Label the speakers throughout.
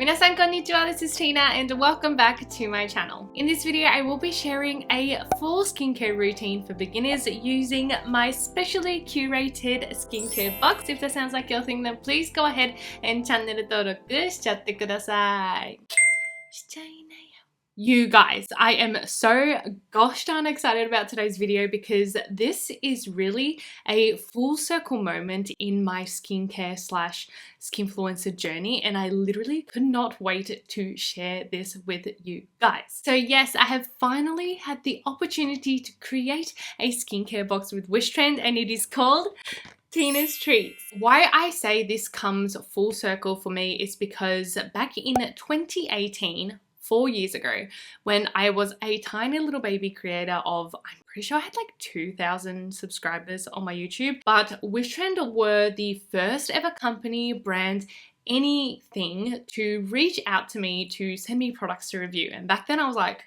Speaker 1: Minasan konnichiwa, this is Tina and welcome back to my channel. In this video I will be sharing a full skincare routine for beginners using my specially curated skincare box. If that sounds like your thing, then please go ahead and channel 登録しちゃってください。しちゃいなよ。You guys, I am so gosh darn excited about today's video because this is really a full circle moment in my skincare slash skinfluencer journey, and I literally could not wait to share this with you guys. So yes, I have finally had the opportunity to create a skincare box with Wishtrend, and it is called Tina's Treats. Why I say this comes full circle for me is because back in 2018, 4 years ago, when I was a tiny little baby creator of, I'm pretty sure I had like 2,000 subscribers on my YouTube, but Wishtrend were the first ever company, brand, anything to reach out to me to send me products to review. And back then I was like,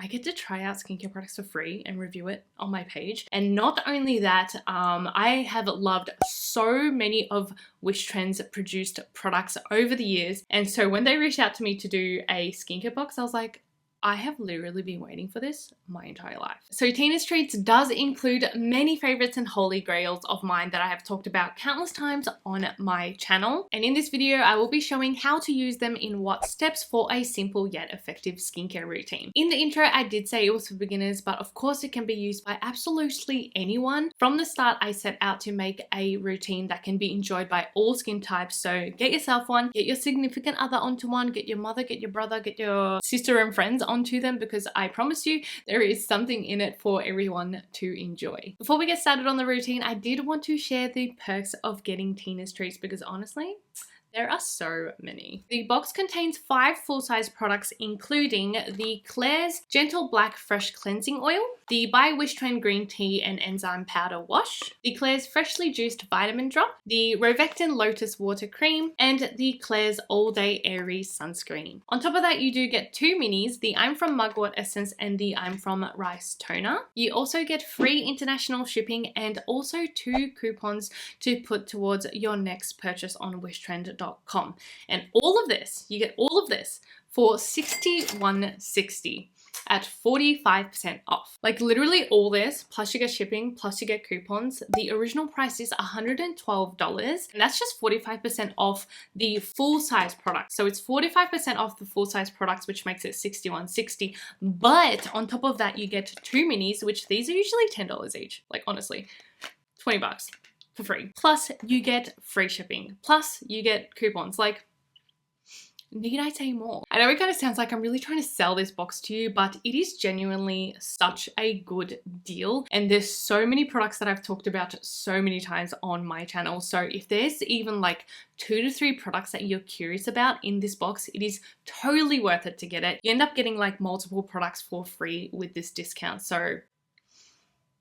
Speaker 1: I get to try out skincare products for free and review it on my page. And not only that, I have loved so many of Wishtrend's produced products over the years. And so when they reached out to me to do a skincare box, I was like, I have literally been waiting for this my entire life. So Tina's Treats does include many favorites and holy grails of mine that I have talked about countless times on my channel. And in this video, I will be showing how to use them in what steps for a simple yet effective skincare routine. In the intro, I did say it was for beginners, but of course it can be used by absolutely anyone. From the start, I set out to make a routine that can be enjoyed by all skin types. So get yourself one, get your significant other onto one, get your mother, get your brother, get your sister and friends onto them, because I promise you there is something in it for everyone to enjoy. Before we get started on the routine, I did want to share the perks of getting Tina's Treats because honestly, there are so many. The box contains 5 full-size products, including the Klairs Gentle Black Fresh Cleansing Oil, the by Wishtrend Green Tea and Enzyme Powder Wash, the Klairs Freshly Juiced Vitamin Drop, the Rovectin Lotus Water Cream, and the Klairs All Day Airy Sunscreen. On top of that, you do get 2 minis, the I'm from Mugwort Essence and the I'm from Rice Toner. You also get free international shipping and also 2 coupons to put towards your next purchase on Wishtrend.com. And all of this, you get all of this for $61.60 at 45% off. Like literally all this, plus you get shipping, plus you get coupons. The original price is $112, and that's just 45% off the full size product. So it's 45% off the full size products, which makes it $61.60. But on top of that, you get 2 minis, which these are usually $10 each. Like honestly, 20 bucks. For free. Plus you get free shipping. Plus you get coupons. Like, need I say more? I know it kind of sounds like I'm really trying to sell this box to you, but it is genuinely such a good deal. And there's so many products that I've talked about so many times on my channel. So if there's even like 2 to 3 products that you're curious about in this box, it is totally worth it to get it. You end up getting like multiple products for free with this discount. So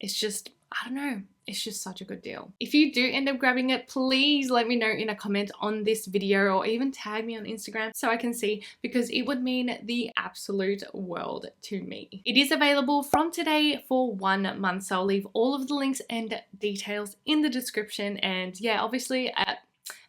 Speaker 1: it's just, I don't know, it's just such a good deal. If you do end up grabbing it, please let me know in a comment on this video or even tag me on Instagram so I can see, because it would mean the absolute world to me. It is available from today for 1 month, so I'll leave all of the links and details in the description, and yeah, obviously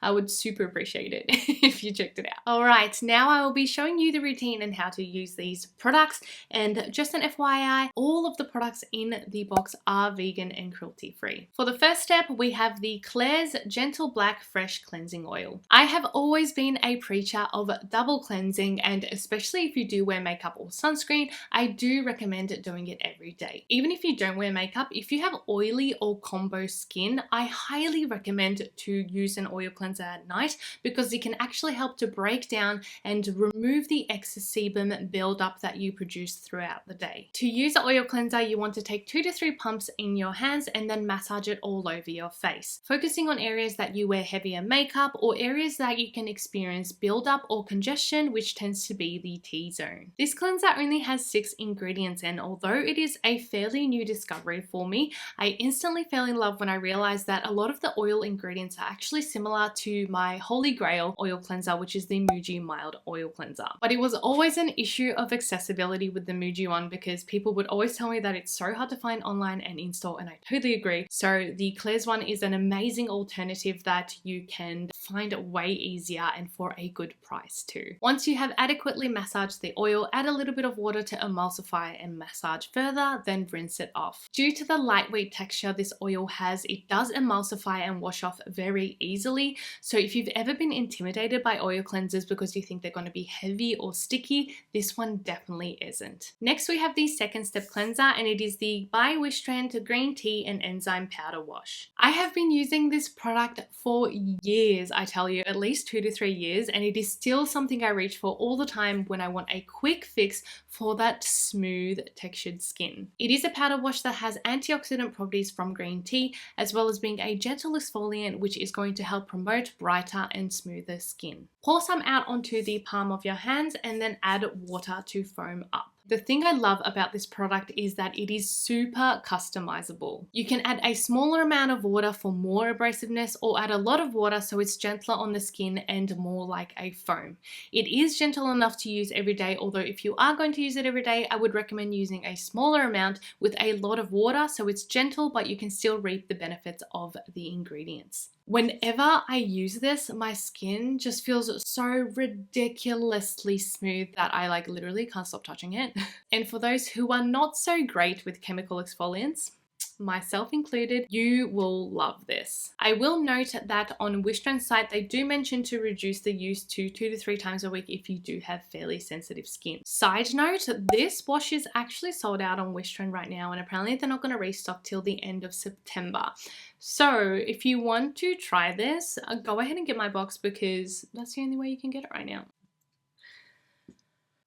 Speaker 1: I would super appreciate it if you checked it out. All right, now I will be showing you the routine and how to use these products. And just an FYI, all of the products in the box are vegan and cruelty-free. For the first step, we have the Klairs Gentle Black Fresh Cleansing Oil. I have always been a preacher of double cleansing, and especially if you do wear makeup or sunscreen, I do recommend doing it every day. Even if you don't wear makeup, if you have oily or combo skin, I highly recommend to use an oil cleanser at night, because it can actually help to break down and remove the excess sebum buildup that you produce throughout the day. To use an oil cleanser, you want to take 2 to 3 pumps in your hands and then massage it all over your face, focusing on areas that you wear heavier makeup or areas that you can experience buildup or congestion, which tends to be the T-zone. This cleanser only has 6 ingredients, and although it is a fairly new discovery for me, I instantly fell in love when I realized that a lot of the oil ingredients are actually similar to my holy grail oil cleanser, which is the Muji Mild Oil Cleanser. But it was always an issue of accessibility with the Muji one because people would always tell me that it's so hard to find online and in store, and I totally agree. So the Klairs one is an amazing alternative that you can find way easier and for a good price too. Once you have adequately massaged the oil, add a little bit of water to emulsify and massage further, then rinse it off. Due to the lightweight texture this oil has, it does emulsify and wash off very easily. So if you've ever been intimidated by oil cleansers because you think they're going to be heavy or sticky, this one definitely isn't. Next we have the second step cleanser, and it is the by Wishtrend green tea and enzyme powder wash. I have been using this product for years, I tell you, at least 2 to 3 years, and it is still something I reach for all the time when I want a quick fix for that smooth textured skin. It is a powder wash that has antioxidant properties from green tea, as well as being a gentle exfoliant which is going to help promote brighter and smoother skin. Pour some out onto the palm of your hands and then add water to foam up. The thing I love about this product is that it is super customizable. You can add a smaller amount of water for more abrasiveness, or add a lot of water so it's gentler on the skin and more like a foam. It is gentle enough to use every day, although if you are going to use it every day, I would recommend using a smaller amount with a lot of water so it's gentle but you can still reap the benefits of the ingredients. Whenever I use this, my skin just feels so ridiculously smooth that I literally can't stop touching it. And for those who are not so great with chemical exfoliants, myself included, you will love this. I will note that on Wishtrend's site, they do mention to reduce the use to 2 to 3 times a week if you do have fairly sensitive skin. Side note, this wash is actually sold out on Wishtrend right now, and apparently they're not going to restock till the end of September. So if you want to try this, go ahead and get my box because that's the only way you can get it right now.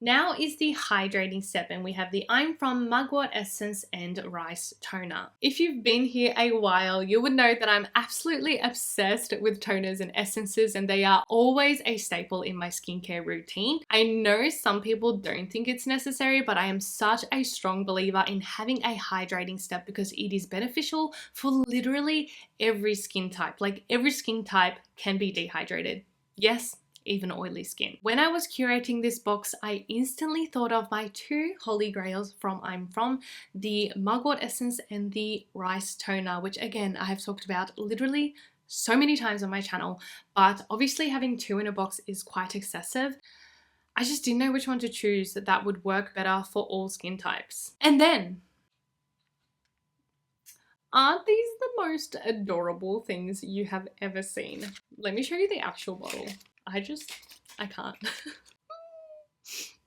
Speaker 1: Now is the hydrating step, and we have the I'm From Mugwort Essence and Rice Toner. If you've been here a while, you would know that I'm absolutely obsessed with toners and essences, and they are always a staple in my skincare routine. I know some people don't think it's necessary, but I am such a strong believer in having a hydrating step because it is beneficial for literally every skin type. Every skin type can be dehydrated. Yes, even oily skin. When I was curating this box, I instantly thought of my 2 holy grails from I'm From, the Mugwort Essence and the Rice Toner, which again, I have talked about literally so many times on my channel, but obviously having 2 in a box is quite excessive. I just didn't know which one to choose that would work better for all skin types. And then, aren't these the most adorable things you have ever seen? Let me show you the actual bottle. I can't.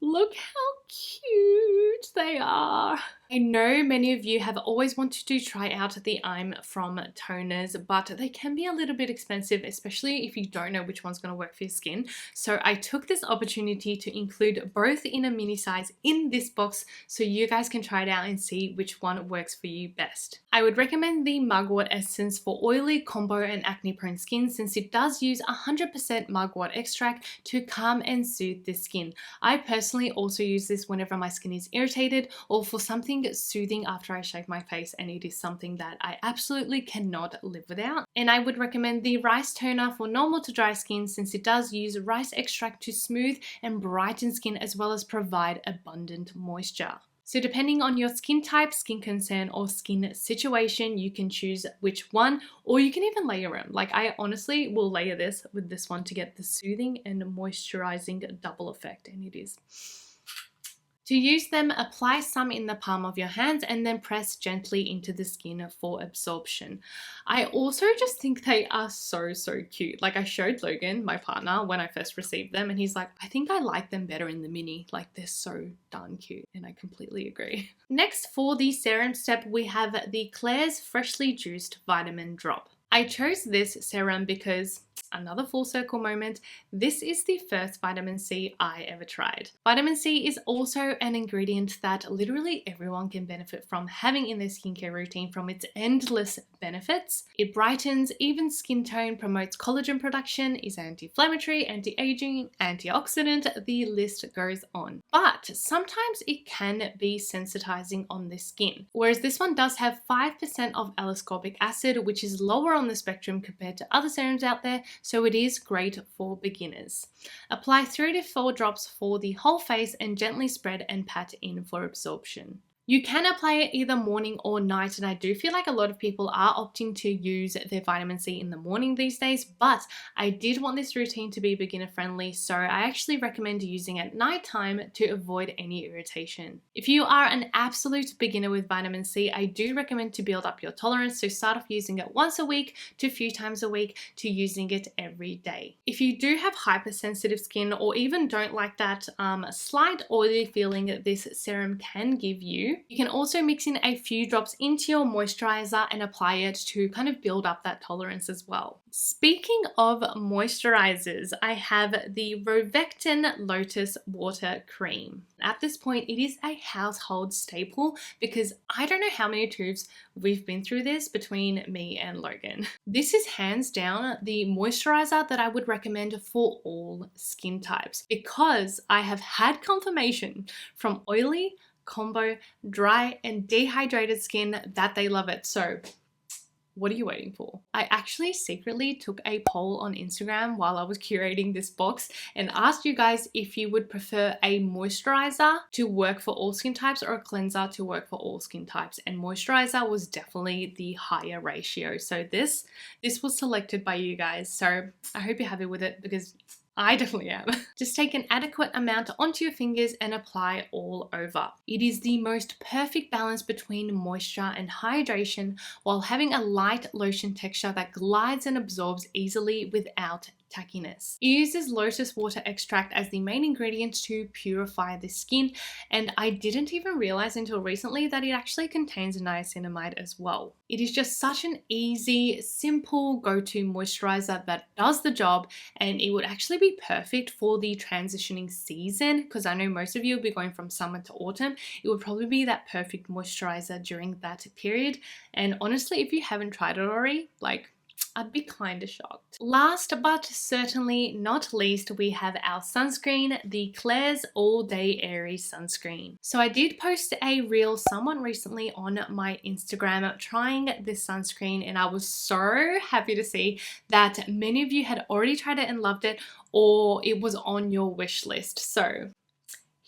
Speaker 1: Look how cute they are. I know many of you have always wanted to try out the I'm From toners, but they can be a little bit expensive, especially if you don't know which one's going to work for your skin. So I took this opportunity to include both in a mini size in this box so you guys can try it out and see which one works for you best. I would recommend the Mugwort Essence for oily, combo and acne prone skin, since it does use 100% mugwort extract to calm and soothe the skin. I personally also use this whenever my skin is irritated or for something soothing after I shave my face, and it is something that I absolutely cannot live without. And I would recommend the Rice Toner for normal to dry skin, since it does use rice extract to smooth and brighten skin as well as provide abundant moisture. So depending on your skin type, skin concern, or skin situation, you can choose which one, or you can even layer them. I honestly will layer this with this one to get the soothing and moisturizing double effect, and it is. To use them, apply some in the palm of your hands and then press gently into the skin for absorption. I also just think they are so cute. I showed Logan, my partner, when I first received them, and he's like, I think I like them better in the mini. They're so darn cute, and I completely agree. Next, for the serum step, we have the Klairs Freshly Juiced Vitamin Drop. I chose this serum because, another full circle moment, this is the first vitamin C I ever tried. Vitamin C is also an ingredient that literally everyone can benefit from having in their skincare routine from its endless benefits. It brightens even skin tone, promotes collagen production, is anti-inflammatory, anti-aging, antioxidant, the list goes on. But sometimes it can be sensitizing on the skin, whereas this one does have 5% of L-ascorbic acid, which is lower on the spectrum compared to other serums out there, so it is great for beginners. Apply 3 to 4 drops for the whole face and gently spread and pat in for absorption. You can apply it either morning or night, and I do feel like a lot of people are opting to use their vitamin C in the morning these days, but I did want this routine to be beginner friendly, so I actually recommend using it at nighttime to avoid any irritation. If you are an absolute beginner with vitamin C, I do recommend to build up your tolerance, so start off using it once a week to a few times a week to using it every day. If you do have hypersensitive skin or even don't like that slight oily feeling that this serum can give you, you can also mix in a few drops into your moisturizer and apply it to kind of build up that tolerance as well. Speaking of moisturizers, I have the Rovectin Lotus Water Cream. At this point, it is a household staple because I don't know how many tubes we've been through this between me and Logan. This is hands down the moisturizer that I would recommend for all skin types because I have had confirmation from oily, combo, dry, and dehydrated skin that they love it. So what are you waiting for? I actually secretly took a poll on Instagram while I was curating this box and asked you guys if you would prefer a moisturizer to work for all skin types or a cleanser to work for all skin types, and moisturizer was definitely the higher ratio. So this was selected by you guys, so I hope you're happy with it because I definitely am. Just take an adequate amount onto your fingers and apply all over. It is the most perfect balance between moisture and hydration while having a light lotion texture that glides and absorbs easily without tackiness. It uses lotus water extract as the main ingredient to purify the skin, and I didn't even realize until recently that it actually contains niacinamide as well. It is just such an easy, simple go-to moisturizer that does the job, and it would actually be perfect for the transitioning season because I know most of you will be going from summer to autumn. It would probably be that perfect moisturizer during that period, and honestly, if you haven't tried it already, I'd be kind of shocked. Last but certainly not least, we have our sunscreen, the Klairs All Day Airy Sunscreen. So I did post a reel somewhat recently on my Instagram trying this sunscreen, and I was so happy to see that many of you had already tried it and loved it, or it was on your wish list. So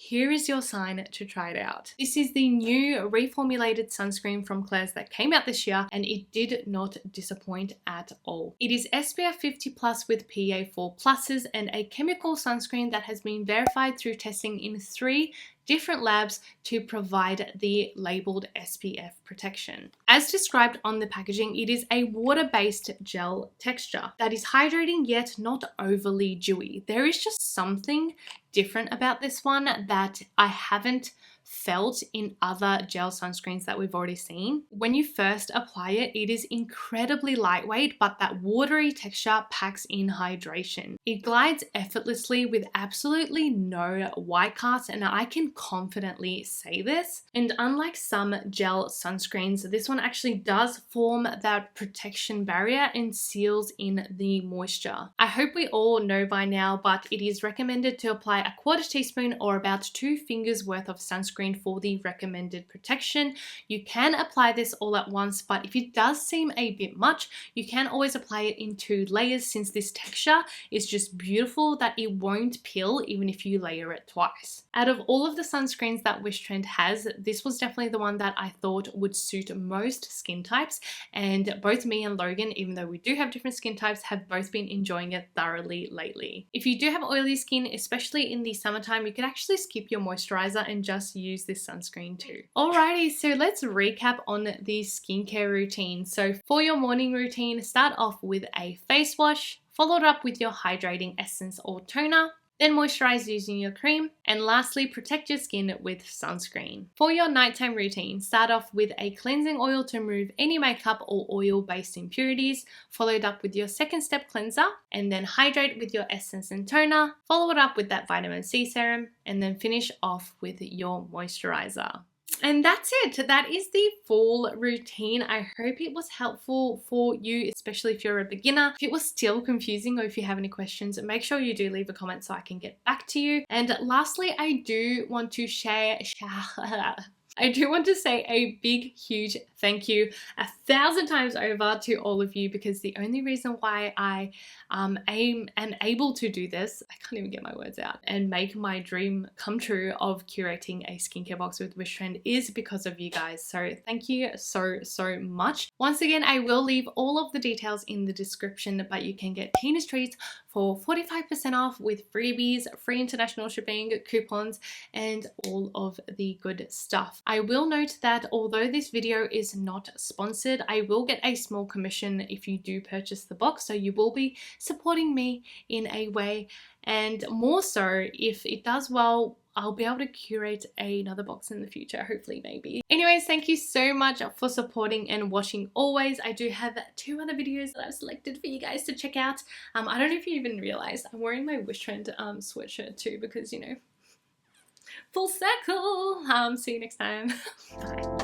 Speaker 1: here is your sign to try it out. This is the new reformulated sunscreen from Klairs that came out this year, and it did not disappoint at all. It is SPF 50 plus with PA4 pluses and a chemical sunscreen that has been verified through testing in 3 different labs to provide the labeled SPF protection. As described on the packaging, it is a water-based gel texture that is hydrating yet not overly dewy. There is just something different about this one that I haven't felt in other gel sunscreens that we've already seen. When you first apply it, it is incredibly lightweight, but that watery texture packs in hydration. It glides effortlessly with absolutely no white cast, and I can confidently say this. And unlike some gel sunscreens, this one actually does form that protection barrier and seals in the moisture. I hope we all know by now, but it is recommended to apply a 1/4 teaspoon or about 2 fingers worth of sunscreen for the recommended protection. You can apply this all at once, but if it does seem a bit much, you can always apply it in 2 layers since this texture is just beautiful that it won't peel even if you layer it twice. Out of all of the sunscreens that Wishtrend has, this was definitely the one that I thought would suit most skin types, and both me and Logan, even though we do have different skin types, have both been enjoying it thoroughly lately. If you do have oily skin, especially in the summertime, you could actually skip your moisturizer and just use this sunscreen too. Alrighty, so let's recap on the skincare routine. So for your morning routine, start off with a face wash, followed up with your hydrating essence or toner, then moisturize using your cream, and lastly, protect your skin with sunscreen. For your nighttime routine, start off with a cleansing oil to remove any makeup or oil-based impurities, followed up with your second step cleanser, and then hydrate with your essence and toner, follow it up with that vitamin C serum, and then finish off with your moisturizer. And that's it. That is the fall routine. I hope it was helpful for you, especially if you're a beginner. If it was still confusing or if you have any questions, make sure you do leave a comment so I can get back to you. And lastly, I do want to share I do want to say a big, huge thank you 1,000 times over to all of you, because the only reason why I am able to do this, I can't even get my words out, and make my dream come true of curating a skincare box with Wishtrend is because of you guys. So thank you so much. Once again, I will leave all of the details in the description, but you can get Tina's Treats for 45% off with freebies, free international shipping, coupons, and all of the good stuff. I will note that although this video is not sponsored, I will get a small commission if you do purchase the box, so you will be supporting me in a way, and more so if it does well, I'll be able to curate another box in the future, hopefully, maybe. Anyways, thank you so much for supporting and watching always. I do have 2 other videos that I've selected for you guys to check out. I don't know if you even realized I'm wearing my Wishtrend sweatshirt too, because, you know, full circle. See you next time. Bye.